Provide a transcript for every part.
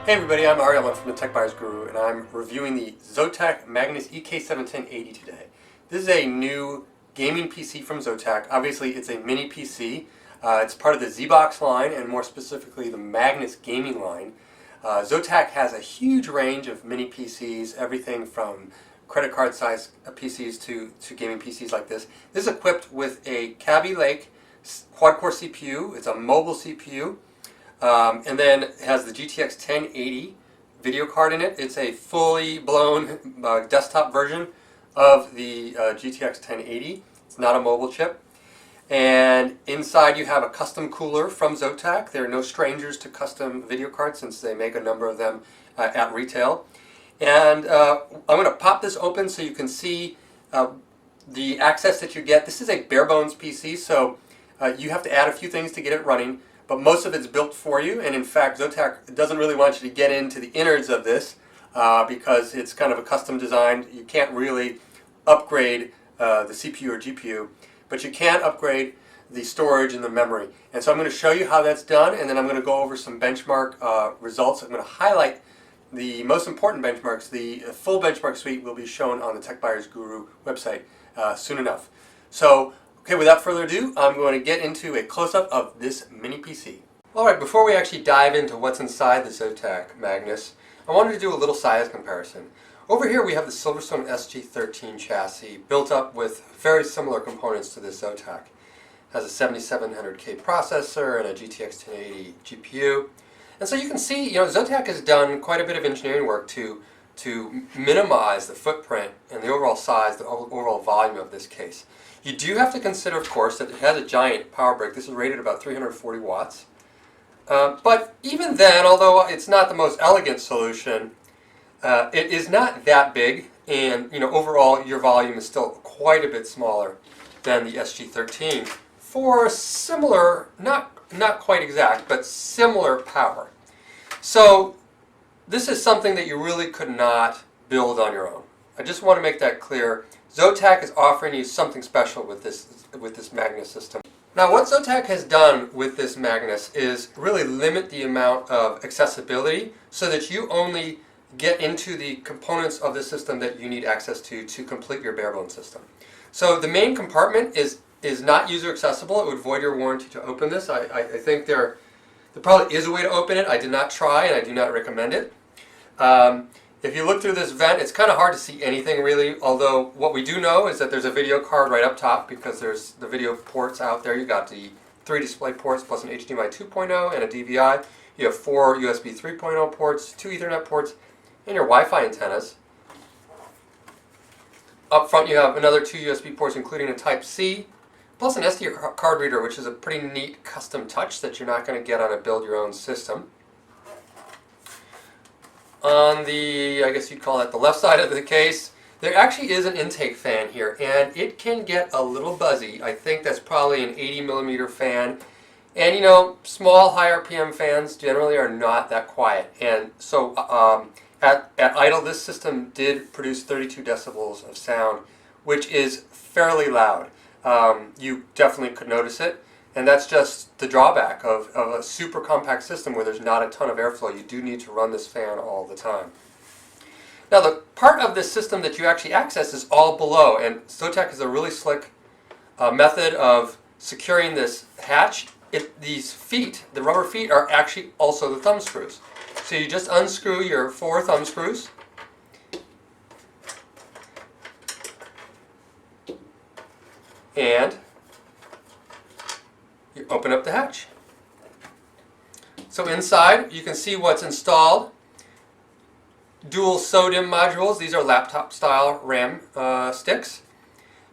Hey everybody, I'm Ariel. I'm from the Tech Buyers Guru, and I'm reviewing the Zotac Magnus EK71080 today. This is a new gaming PC from Zotac. Obviously, it's a mini PC. It's part of the Z-Box line, and more specifically, the Magnus gaming line. Zotac has a huge range of mini PCs, everything from credit card size PCs to gaming PCs like this. This is equipped with a Kaby Lake quad-core CPU. It's a mobile CPU. And then it has the GTX 1080 video card in it. It's a fully blown desktop version of the GTX 1080. It's not a mobile chip. And inside you have a custom cooler from Zotac. They're no strangers to custom video cards since they make a number of them at retail. And I'm going to pop this open so you can see the access that you get. This is a bare bones PC, so you have to add a few things to get it running. But most of it's built for you, and in fact Zotac doesn't really want you to get into the innards of this because it's kind of a custom design. You can't really upgrade the CPU or GPU, but you can upgrade the storage and the memory. And so I'm going to show you how that's done, and then I'm going to go over some benchmark results. I'm going to highlight the most important benchmarks. The full benchmark suite will be shown on the Tech Buyers Guru website soon enough. So, okay, without further ado, I'm going to get into a close-up of this mini PC. Alright, before we actually dive into what's inside the Zotac Magnus, I wanted to do a little size comparison. Over here we have the Silverstone SG13 chassis built up with very similar components to this Zotac. It has a 7700K processor and a GTX 1080 GPU. And so you can see, Zotac has done quite a bit of engineering work to minimize the footprint and the overall size, the overall volume of this case. You do have to consider, of course, that it has a giant power brick. This is rated about 340 watts. But even then, although it's not the most elegant solution, it is not that big, and overall your volume is still quite a bit smaller than the SG13 for similar, not quite exact, but similar power. So this is something that you really could not build on your own. I just want to make that clear. Zotac is offering you something special with this Magnus system. Now, what Zotac has done with this Magnus is really limit the amount of accessibility so that you only get into the components of the system that you need access to complete your bare-bones system. So the main compartment is not user accessible. It would void your warranty to open this. I think there probably is a way to open it. I did not try, and I do not recommend it. If you look through this vent, it's kind of hard to see anything really, although what we do know is that there's a video card right up top because there's the video ports out there. You got the 3 display ports plus an HDMI 2.0 and a DVI. You have 4 USB 3.0 ports, 2 Ethernet ports, and your Wi-Fi antennas. Up front you have another 2 USB ports including a Type-C, plus an SD card reader, which is a pretty neat custom touch that you're not going to get on a build-your-own system. On the, I guess you'd call it the left side of the case, there actually is an intake fan here, and it can get a little buzzy. I think that's probably an 80mm fan. And small high RPM fans generally are not that quiet. And so at idle, this system did produce 32 decibels of sound, which is fairly loud. You definitely could notice it. And that's just the drawback of a super compact system where there's not a ton of airflow. You do need to run this fan all the time. Now the part of this system that you actually access is all below, and Zotac is a really slick method of securing this hatch. These feet, the rubber feet, are actually also the thumb screws. So you just unscrew your 4 thumb screws, and you open up the hatch. So inside you can see what's installed. Dual SODIMM modules. These are laptop style RAM sticks.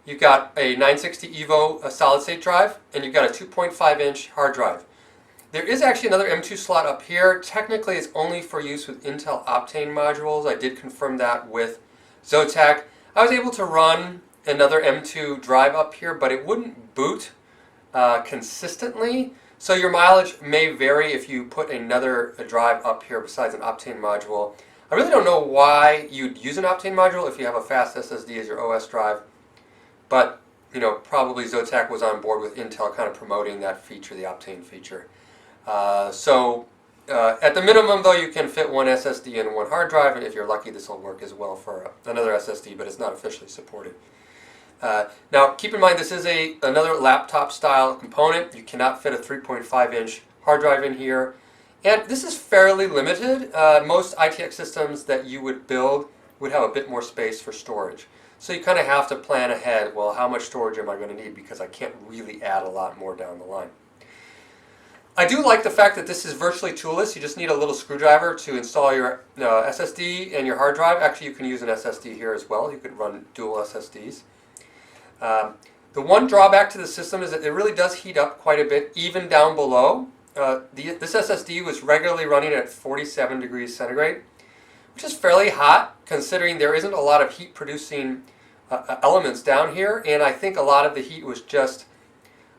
You've got a 960 EVO solid state drive, and you've got a 2.5-inch hard drive. There is actually another M2 slot up here. Technically it's only for use with Intel Optane modules. I did confirm that with Zotac. I was able to run another M2 drive up here, but it wouldn't boot consistently, so your mileage may vary if you put another drive up here besides an Optane module. I really don't know why you'd use an Optane module if you have a fast SSD as your OS drive, but probably Zotac was on board with Intel kind of promoting that feature, the Optane feature. So At the minimum, though, you can fit one SSD and one hard drive, and if you're lucky, this will work as well for another SSD, but it's not officially supported. Now, keep in mind, this is another laptop-style component. You cannot fit a 3.5-inch hard drive in here, and this is fairly limited. Most ITX systems that you would build would have a bit more space for storage. So you kind of have to plan ahead, well, how much storage am I going to need, because I can't really add a lot more down the line. I do like the fact that this is virtually toolless. You just need a little screwdriver to install your SSD and your hard drive. Actually, you can use an SSD here as well. You could run dual SSDs. The one drawback to the system is that it really does heat up quite a bit, even down below. This SSD was regularly running at 47 degrees centigrade, which is fairly hot considering there isn't a lot of heat producing elements down here, and I think a lot of the heat was just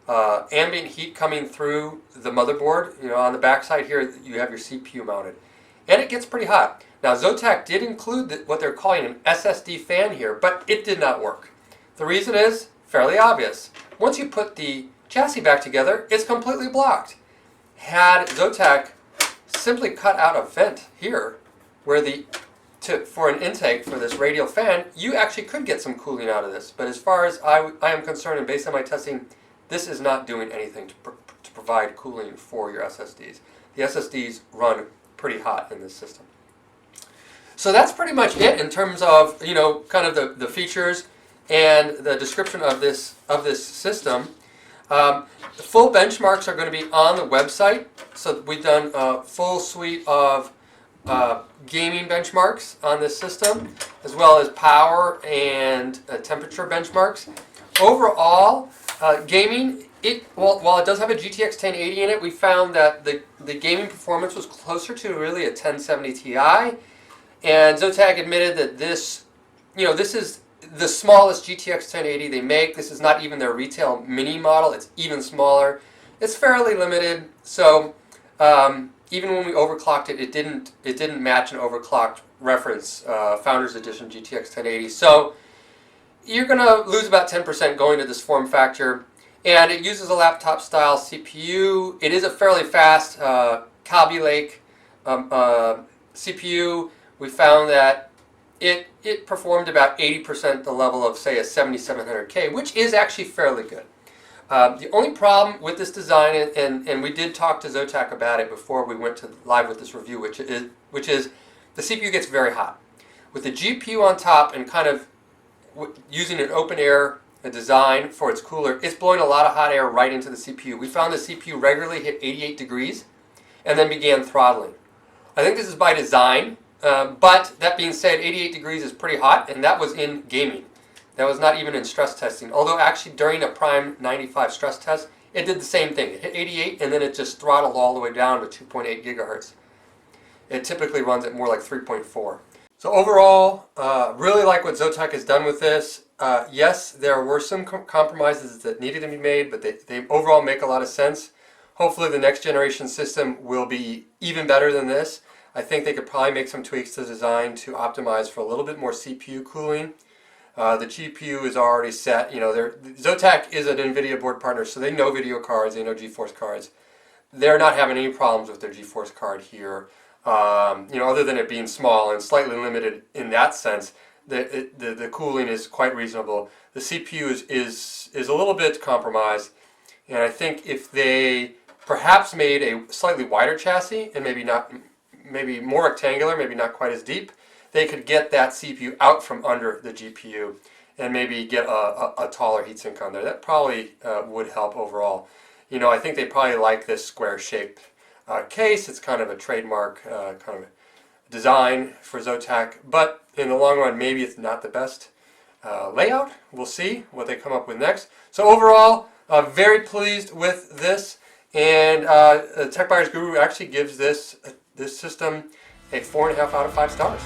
ambient heat coming through the motherboard. You know, on the back side here you have your CPU mounted, and it gets pretty hot. Now, Zotac did include what they're calling an SSD fan here, but it did not work. The reason is fairly obvious. Once you put the chassis back together, it's completely blocked. Had Zotac simply cut out a vent here where for an intake for this radial fan, you actually could get some cooling out of this. But as far as I am concerned, and based on my testing, this is not doing anything to provide cooling for your SSDs. The SSDs run pretty hot in this system. So that's pretty much it in terms of, you know, kind of the features and the description of this system. The full benchmarks are going to be on the website. So we've done a full suite of gaming benchmarks on this system, as well as power and temperature benchmarks. Overall, gaming, while it does have a GTX 1080 in it, we found that the gaming performance was closer to really a 1070 Ti, and Zotac admitted that this is the smallest GTX 1080 they make. This is not even their retail mini model. It's even smaller. It's fairly limited, so even when we overclocked it, it didn't match an overclocked reference Founders Edition GTX 1080. So you're going to lose about 10% going to this form factor, and it uses a laptop-style CPU. It is a fairly fast Kaby Lake CPU. We found that it performed about 80% the level of, say, a 7700K, which is actually fairly good. The only problem with this design, and we did talk to Zotac about it before we went to live with this review, which is the CPU gets very hot. With the GPU on top and kind of using an open air design for its cooler, it's blowing a lot of hot air right into the CPU. We found the CPU regularly hit 88 degrees and then began throttling. I think this is by design, but that being said, 88 degrees is pretty hot, and that was in gaming. That was not even in stress testing. Although actually during a Prime 95 stress test, it did the same thing. It hit 88 and then it just throttled all the way down to 2.8 gigahertz. It typically runs at more like 3.4. So overall, really like what Zotac has done with this. Yes, there were some compromises that needed to be made, but they overall make a lot of sense. Hopefully the next generation system will be even better than this. I think they could probably make some tweaks to the design to optimize for a little bit more CPU cooling. The GPU is already set. You know, Zotac is an NVIDIA board partner, so they know video cards, they know GeForce cards. They're not having any problems with their GeForce card here. You know, other than it being small and slightly limited in that sense, the cooling is quite reasonable. The CPU is a little bit compromised, and I think if they perhaps made a slightly wider chassis and maybe more rectangular, maybe not quite as deep, they could get that CPU out from under the GPU and maybe get a taller heatsink on there. That probably would help overall. You know, I think they probably like this square-shaped case. It's kind of a trademark kind of design for Zotac, but in the long run, maybe it's not the best layout. We'll see what they come up with next. So overall, very pleased with this, and Tech Buyers Guru actually gives this system a 4.5 out of 5 stars.